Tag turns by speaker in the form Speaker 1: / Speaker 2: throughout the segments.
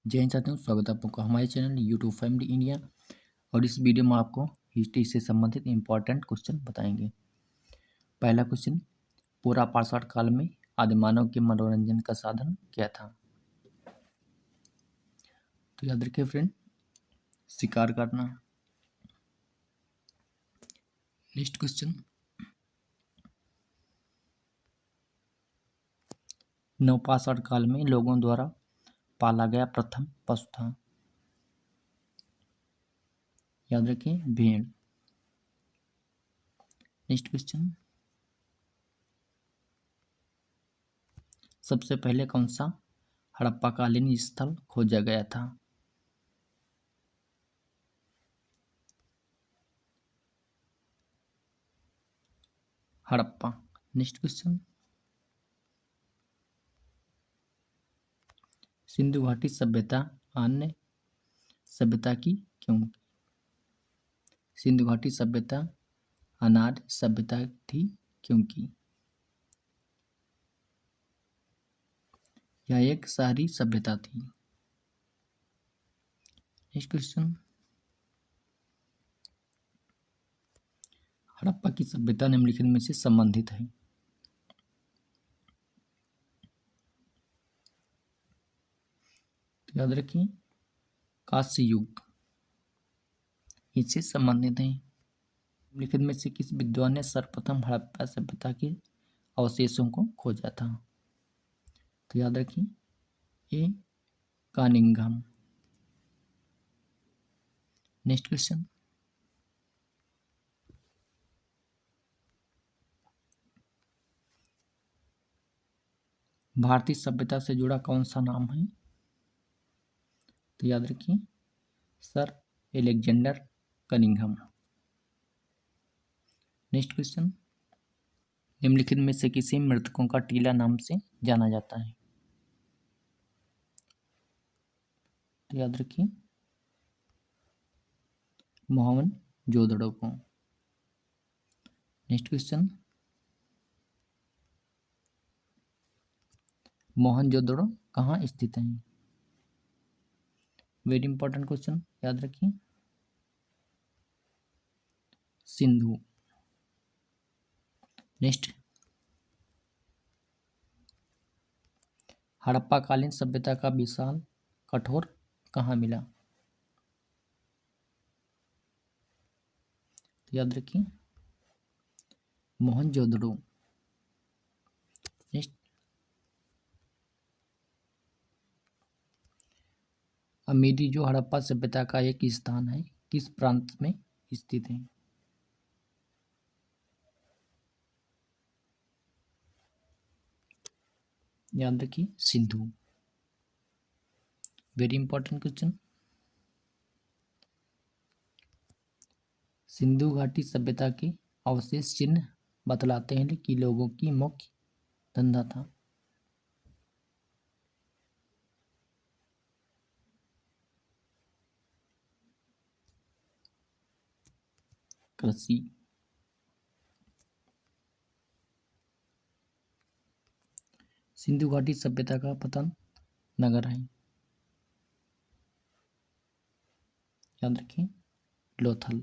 Speaker 1: जय हिंद साथियों, स्वागत है आपका हमारे चैनल यूट्यूब फैमिली इंडिया। और इस वीडियो में आपको हिस्ट्री से संबंधित इंपॉर्टेंट क्वेश्चन बताएंगे। पहला क्वेश्चन, पूरा पाषाण काल में आदिमानव के मनोरंजन का साधन क्या था? तो याद रखिए फ्रेंड, शिकार करना। नेक्स्ट क्वेश्चन, नवपाषाण काल में लोगों द्वारा पाला गया प्रथम पशु था। याद रखिए, भेड़। नेक्स्ट क्वेश्चन, सबसे पहले कौन सा हड़प्पाकालीन स्थल खोजा गया था? हड़प्पा। नेक्स्ट क्वेश्चन, सिंधु घाटी सभ्यता अन्य सभ्यता की क्यों? सिंधु घाटी सभ्यता अनार्य सभ्यता थी क्योंकि यह एक शहरी सभ्यता थी। नेक्स्ट क्वेश्चन, हड़प्पा की सभ्यता निम्नलिखित में से संबंधित है। तो याद रखिए, कांस्य युग इससे संबंधित है। निम्नलिखित में से किस विद्वान ने सर्वप्रथम हड़प्पा सभ्यता के अवशेषों को खोजा था? तो याद रखिए, ए कानिंघम। नेक्स्ट क्वेश्चन, भारतीय सभ्यता से जुड़ा कौन सा नाम है? तो याद रखिए, sir Alexander Cunningham. Next question, निम्नलिखित में से किसी मृतकों का टीला नाम से जाना जाता है? तो याद रखिए, मोहनजोदड़ो को। नेक्स्ट क्वेश्चन, मोहनजोदड़ो कहाँ स्थित है? वेरी इंपॉर्टेंट क्वेश्चन, याद रखिए, सिंधु। नेक्स्ट, हड़प्पाकालीन सभ्यता का विशाल कठोर कहाँ मिला? तो याद रखिए, मोहनजोदड़ो। नेक्स्ट, अमीरी जो हड़प्पा सभ्यता का एक स्थान है, किस प्रांत में स्थित है? याद रखिए, Sindhu. Very important question, Sindhu घाटी सभ्यता के अवशेष चिन्ह बतलाते हैं कि लोगों की मुख्य धंधा था। कृषि। सिंधु घाटी सभ्यता का पतन नगर है। याद रखें, लोथल।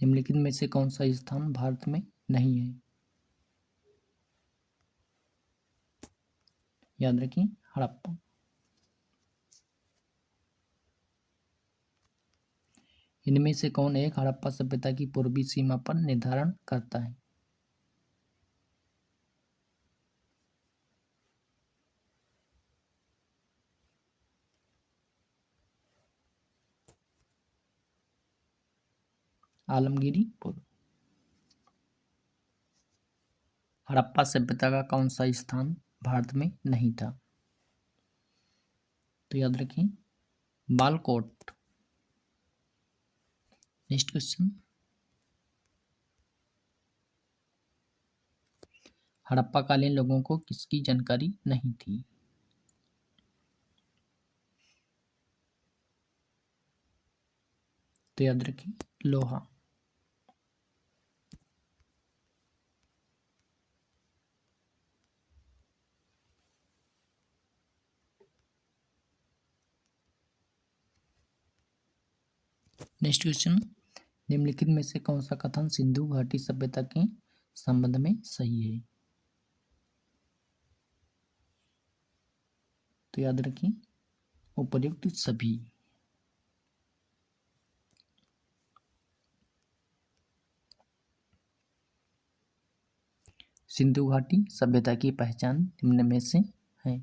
Speaker 1: निम्नलिखित में से कौन सा स्थान भारत में नहीं है? याद रखें, हड़प्पा। इनमें से कौन एक हड़प्पा सभ्यता की पूर्वी सीमा पर निर्धारण करता है? आलमगीरी पूर्व। हड़प्पा सभ्यता का कौन सा स्थान भारत में नहीं था? तो याद रखें, बालकोट। नेक्स्ट क्वेश्चन, हड़प्पा कालीन लोगों को किसकी जानकारी नहीं थी? तो याद रखें, लोहा। नेक्स्ट क्वेश्चन, निम्नलिखित में से कौन सा कथन सिंधु घाटी सभ्यता के संबंध में सही है? तो याद रखिए उपर्युक्त सभी। सिंधु घाटी सभ्यता की पहचान निम्न में से है।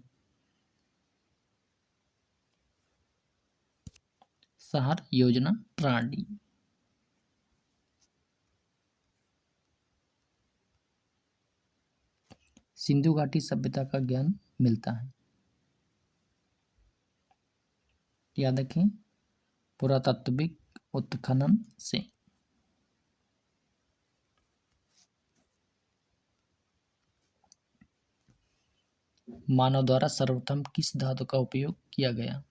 Speaker 1: शहर योजना प्रणाली, सिंधु घाटी सभ्यता का ज्ञान मिलता है। याद रखें पुरातात्विक उत्खनन से। मानव द्वारा सर्वप्रथम किस धातु का उपयोग किया गया?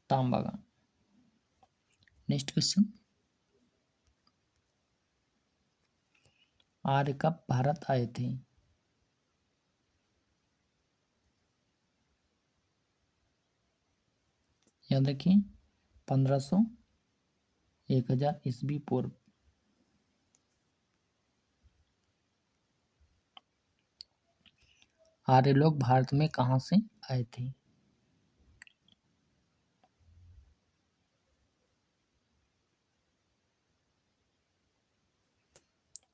Speaker 1: तांबा का। नेक्स्ट क्वेश्चन, आर्य कब भारत आए थे? याद रखिए 1500 1000 ईस्वी पूर्व। आर्य लोग भारत में कहाँ से आए थे?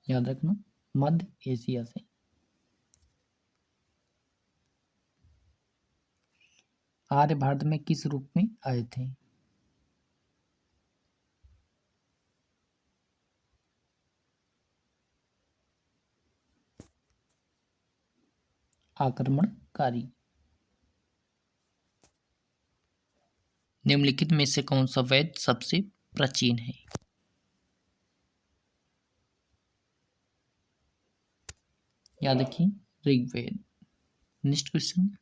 Speaker 1: याद रखना मध्य एशिया से। आर्य भारत में किस रूप में आए थे? आक्रमणकारी। निम्नलिखित में से कौन सा वेद सबसे प्राचीन है? याद रखिए ऋग्वेद। नेक्स्ट क्वेश्चन,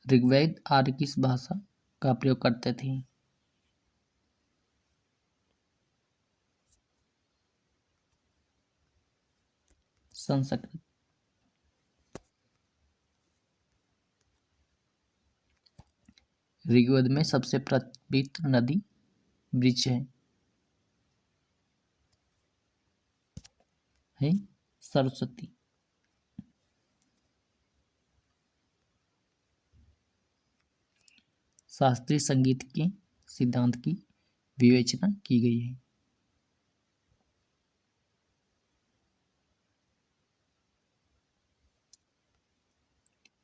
Speaker 1: ऋग्वेद आर्य किस भाषा का प्रयोग करते थे? संस्कृत। ऋग्वेद में सबसे प्रचलित नदी वृक्ष है सरस्वती। शास्त्रीय संगीत के सिद्धांत की विवेचना की गई है।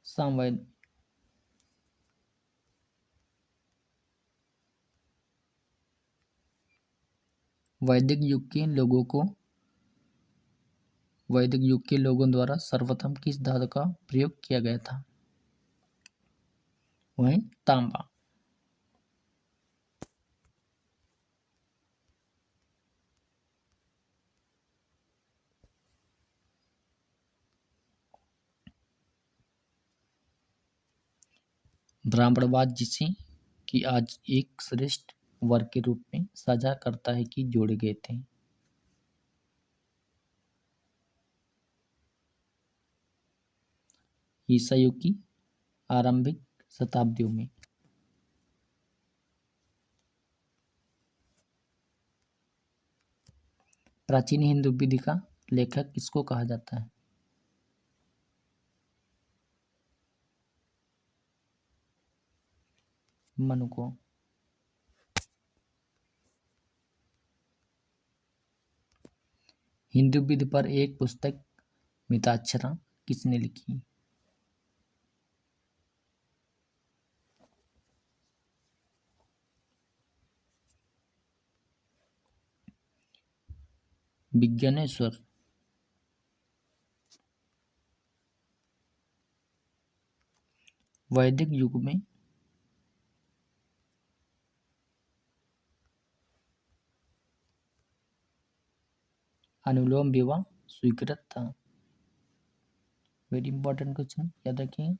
Speaker 1: सामवेद। वैदिक युग के लोगों द्वारा सर्वप्रथम किस धातु का प्रयोग किया गया था? वह तांबा। ब्राह्मणवाद जिसे कि आज एक श्रेष्ठ वर्ग के रूप में साझा करता है कि जोड़े गए थे। ईसा युग की आरंभिक शताब्दियों में। प्राचीन हिंदू विधि का लेखक किसको कहा जाता है? मनु को। हिंदू विधि पर एक पुस्तक मिताक्षरा किसने लिखी? विज्ञानेश्वर। वैदिक युग में अनुलोम विवाह स्वीकृत था। वेरी इंपॉर्टेंट क्वेश्चन, याद रखिए।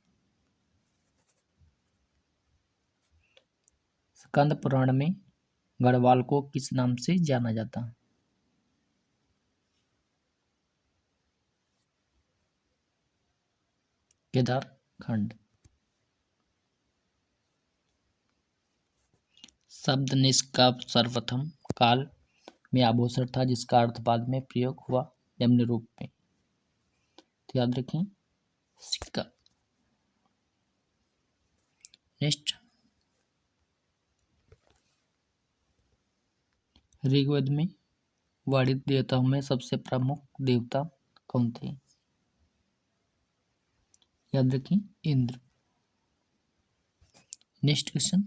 Speaker 1: स्कंद पुराण में गढ़वाल को किस नाम से जाना जाता? केदारखंड। शब्द निष्क का सर्वप्रथम काल में आभूषण था, जिसका अर्थ बाद में प्रयोग हुआ निम्न रूप में। तो याद रखें, सिक्का। नेक्स्ट, ऋग्वेद में वर्णित देवताओं में सबसे प्रमुख देवता कौन थे? याद रखें, इंद्र। नेक्स्ट क्वेश्चन,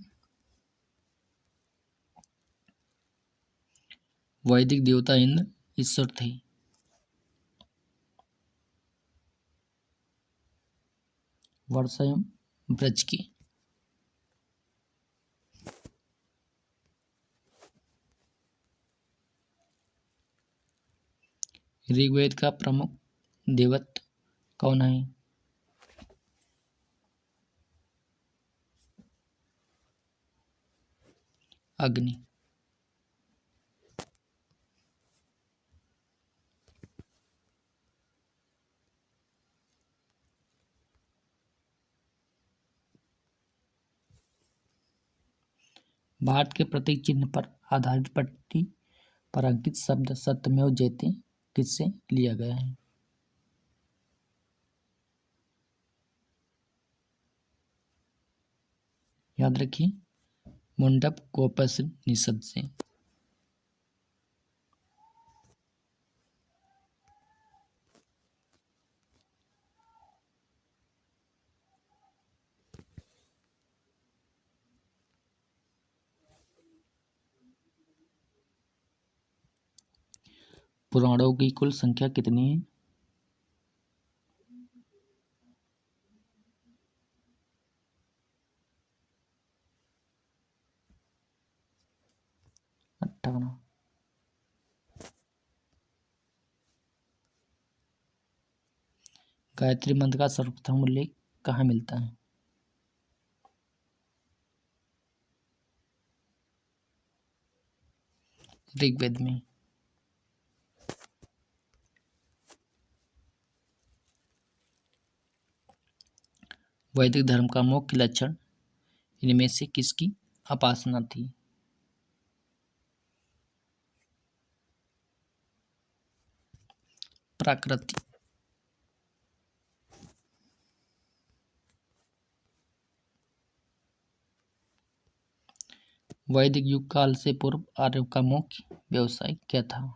Speaker 1: वैदिक देवता इंद्र ईश्वर थे। वर्षा एवं ब्रज के। ऋग्वेद का प्रमुख देवता कौन है? अग्नि। भारत के प्रतीक चिन्ह पर आधारित पट्टी पर अंकित शब्द सत्यमेव जयते किससे लिया गया है? याद रखिए, मुंडकोपनिषद से। पुराणों की कुल संख्या कितनी है? 58। गायत्री मंत्र का सर्वप्रथम उल्लेख कहाँ मिलता है? ऋग्वेद में। वैदिक धर्म का मुख्य लक्षण इनमें से किसकी उपासना थी? प्रकृति। वैदिक युग काल से पूर्व आर्यों का मुख्य व्यवसाय क्या था?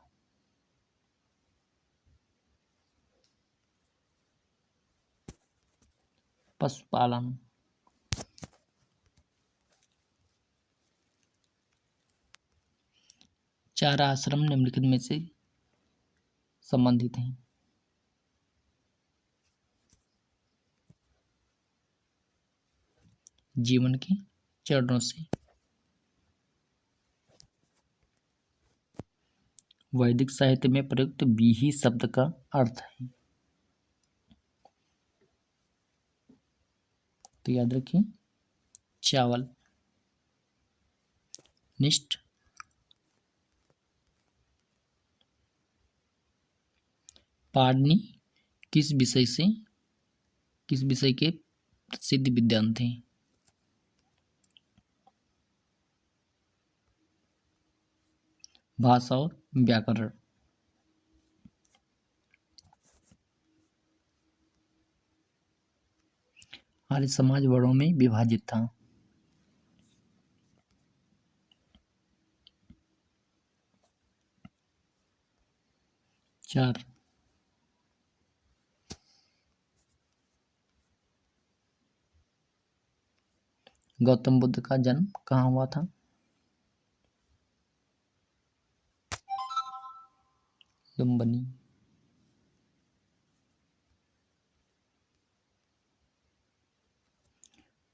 Speaker 1: पशुपालन। चार आश्रम निम्नलिखित में से संबंधित हैं? जीवन के चरणों से। वैदिक साहित्य में प्रयुक्त बीही शब्द का अर्थ है? तो याद रखिए, चावल। नेक्स्ट, पाणिनि किस विषय के प्रसिद्ध विद्वान थे? भाषा और व्याकरण। आर्य समाज वर्णों में विभाजित था। चार। गौतम बुद्ध का जन्म कहाँ हुआ था? लुम्बिनी।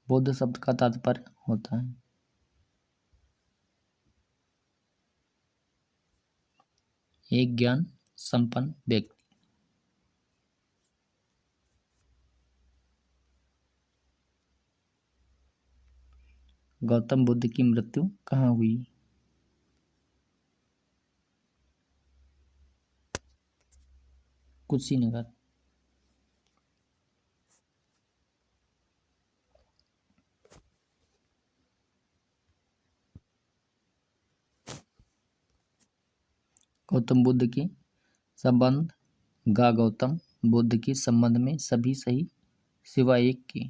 Speaker 1: बौद्ध शब्द का तात्पर्य होता है एक ज्ञान संपन्न व्यक्ति। गौतम बुद्ध की मृत्यु कहाँ हुई? कुशीनगर। गौतम बुद्ध के संबंध गौतम बुद्ध के संबंध में सभी सही सिवाय एक के।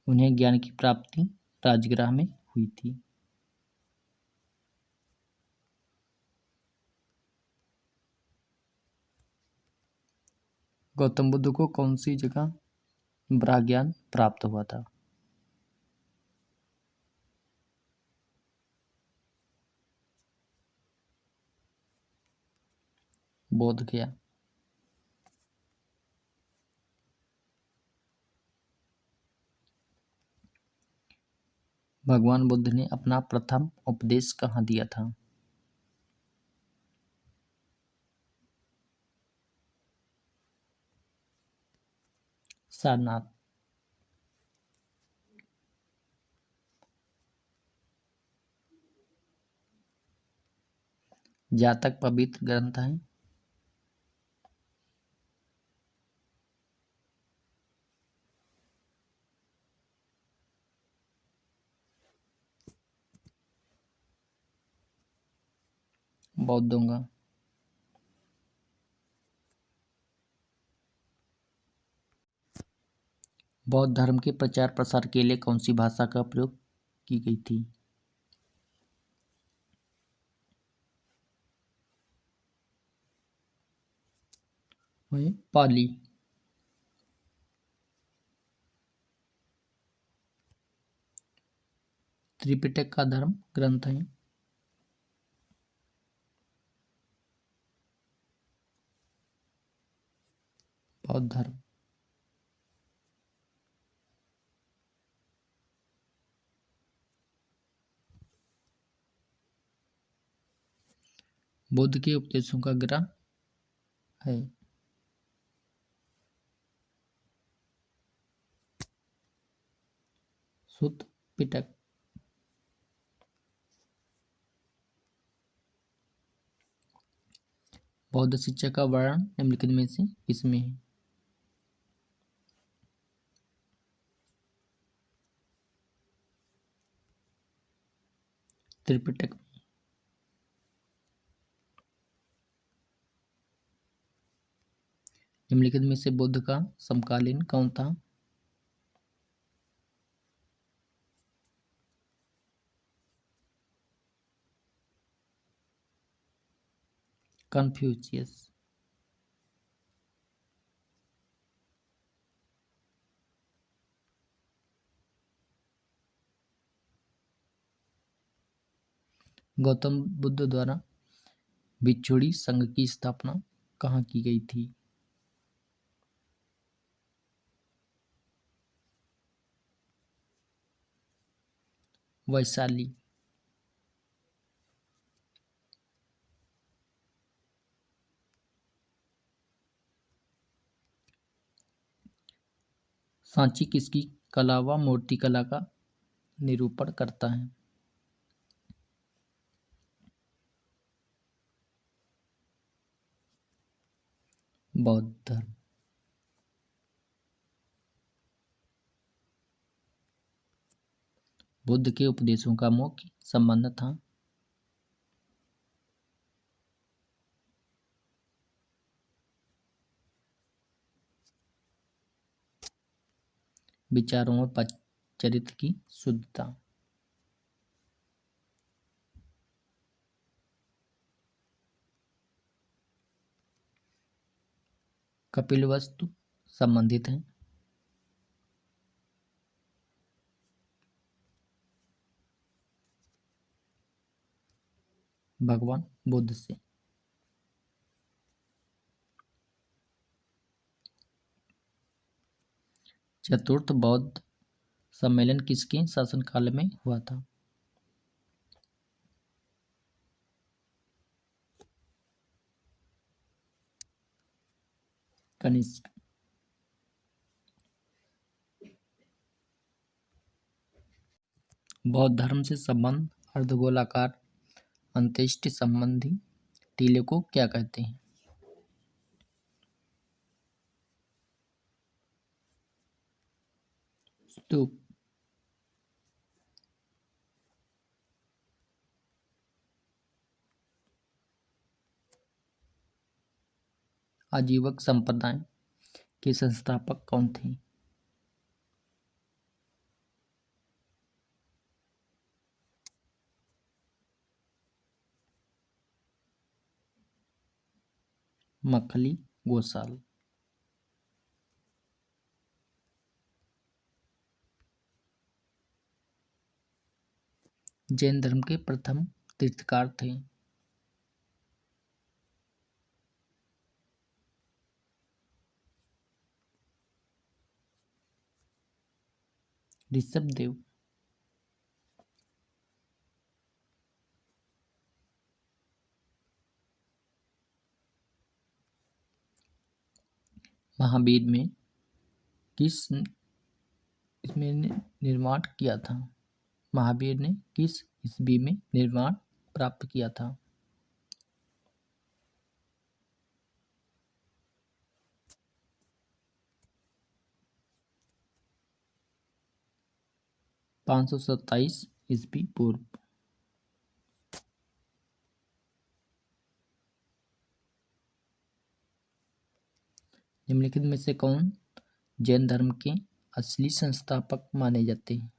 Speaker 1: उन्हें ज्ञान की प्राप्ति राजगृह में हुई थी। गौतम बुद्ध को कौन सी जगह ब्रह्म ज्ञान प्राप्त हुआ था? बोध गया। भगवान बुद्ध ने अपना प्रथम उपदेश कहाँ दिया था? सारनाथ। जातक पवित्र ग्रंथ है। बौद्धों का। बौद्ध धर्म के प्रचार प्रसार के लिए कौन सी भाषा का प्रयोग की गई थी? पाली। त्रिपिटक का धर्म ग्रंथ है। बौद्ध धर्म। बुद्ध के उपदेशों का ग्रह है। सुत्त पिटक। बौद्ध शिक्षा का वर्णन निम्नलिखित में से किसमें है? त्रिपिटक में। निम्नलिखित में से बुद्ध का समकालीन कौन था? कन्फ्यूशियस। गौतम बुद्ध द्वारा भिक्षुणी संघ की स्थापना कहाँ की गई थी? वैशाली। सांची किसकी कला व मूर्तिकला का निरूपण करता है? बौद्ध धर्म। बुद्ध के उपदेशों का मुख्य संबंध था विचारों व चरित्र की शुद्धता। कपिलवस्तु संबंधित है भगवान बुद्ध से। चतुर्थ बौद्ध सम्मेलन किसके शासनकाल में हुआ था? कनिष्क। बौद्ध धर्म से संबंध अर्धगोलाकार अंत्येष्टि संबंधी टीले को क्या कहते हैं? स्तूप। आजीवक संप्रदाय के संस्थापक कौन थे? मखली गोसाल। जैन धर्म के प्रथम तीर्थकार थे? ऋषभदेव। महावीर में किस इसमें निर्माण किया था? महावीर ने किस ईस्वी में निर्माण प्राप्त किया था? 527 ईस्वी पूर्व। निम्नलिखित में से कौन जैन धर्म के असली संस्थापक माने जाते हैं?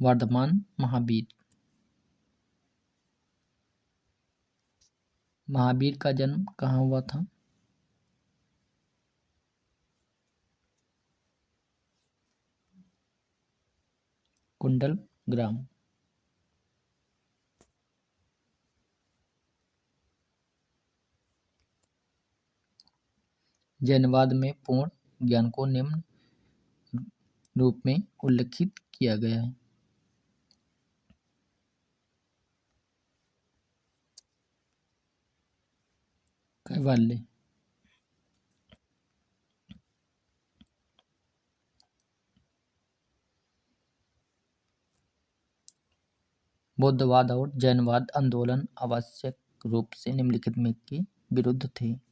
Speaker 1: वर्धमान महावीर। महावीर का जन्म कहाँ हुआ था? कुंडल ग्राम। जैनवाद में पूर्ण ज्ञान को निम्न रूप में उल्लिखित किया गया है। कैवल्य। बौद्धवाद और जैनवाद आंदोलन आवश्यक रूप से निम्नलिखित में के विरुद्ध थे?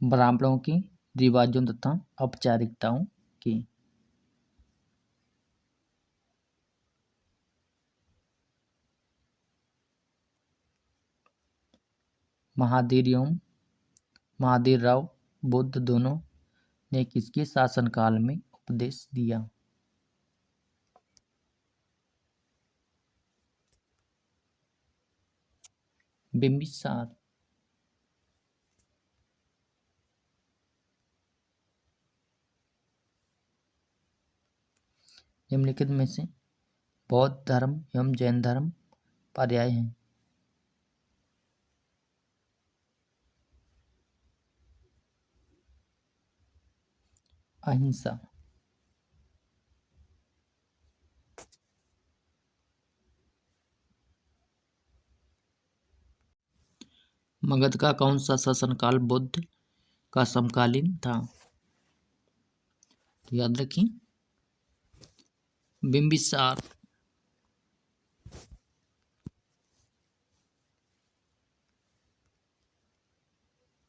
Speaker 1: ब्राह्मणों के रिवाजों तथा औपचारिकताओं के। महावीर एवं महावीरराव बुद्ध दोनों ने किसके शासनकाल में उपदेश दिया? बिंबिसार। निम्नलिखित में से बौद्ध धर्म एवं जैन धर्म पर्याय हैं? अहिंसा। मगध का कौन सा शासनकाल बुद्ध का समकालीन था? तो याद रखिए बिंबिसार।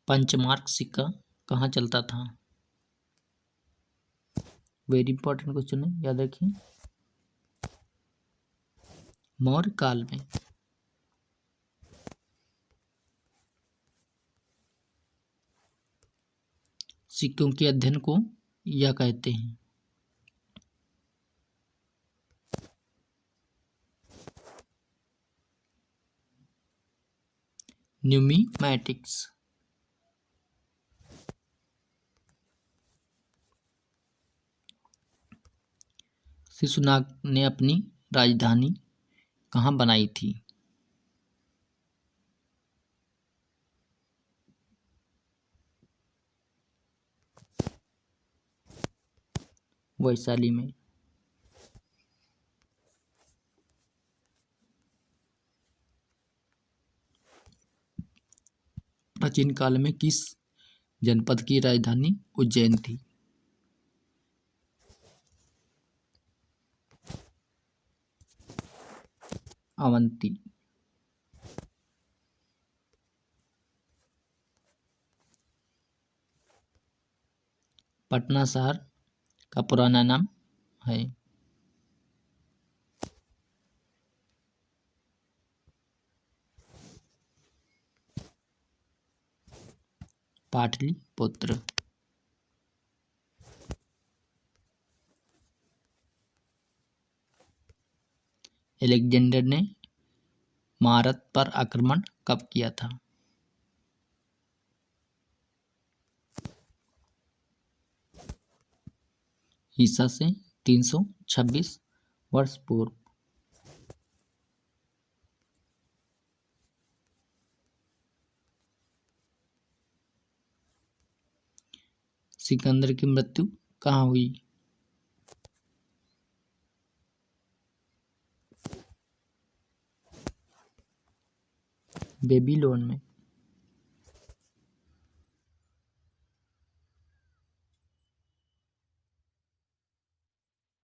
Speaker 1: पंचमार्क सिक्का कहाँ चलता था? वेरी इंपॉर्टेंट क्वेश्चन है, याद रखिए मौर्य काल में। सिक्कों के अध्ययन को यह कहते हैं? न्यूमिमैटिक्स। शिशुनाग ने अपनी राजधानी कहाँ बनाई थी? वैशाली में। प्राचीन काल में किस जनपद की राजधानी उज्जैन थी? अवंती। पटना शहर का पुराना नाम है? पाटलिपुत्र। अलेक्जेंडर ने महारत पर आक्रमण कब किया था? ईसा से 326 वर्ष पूर्व। सिकंदर की मृत्यु कहाँ हुई? बेबीलोन में।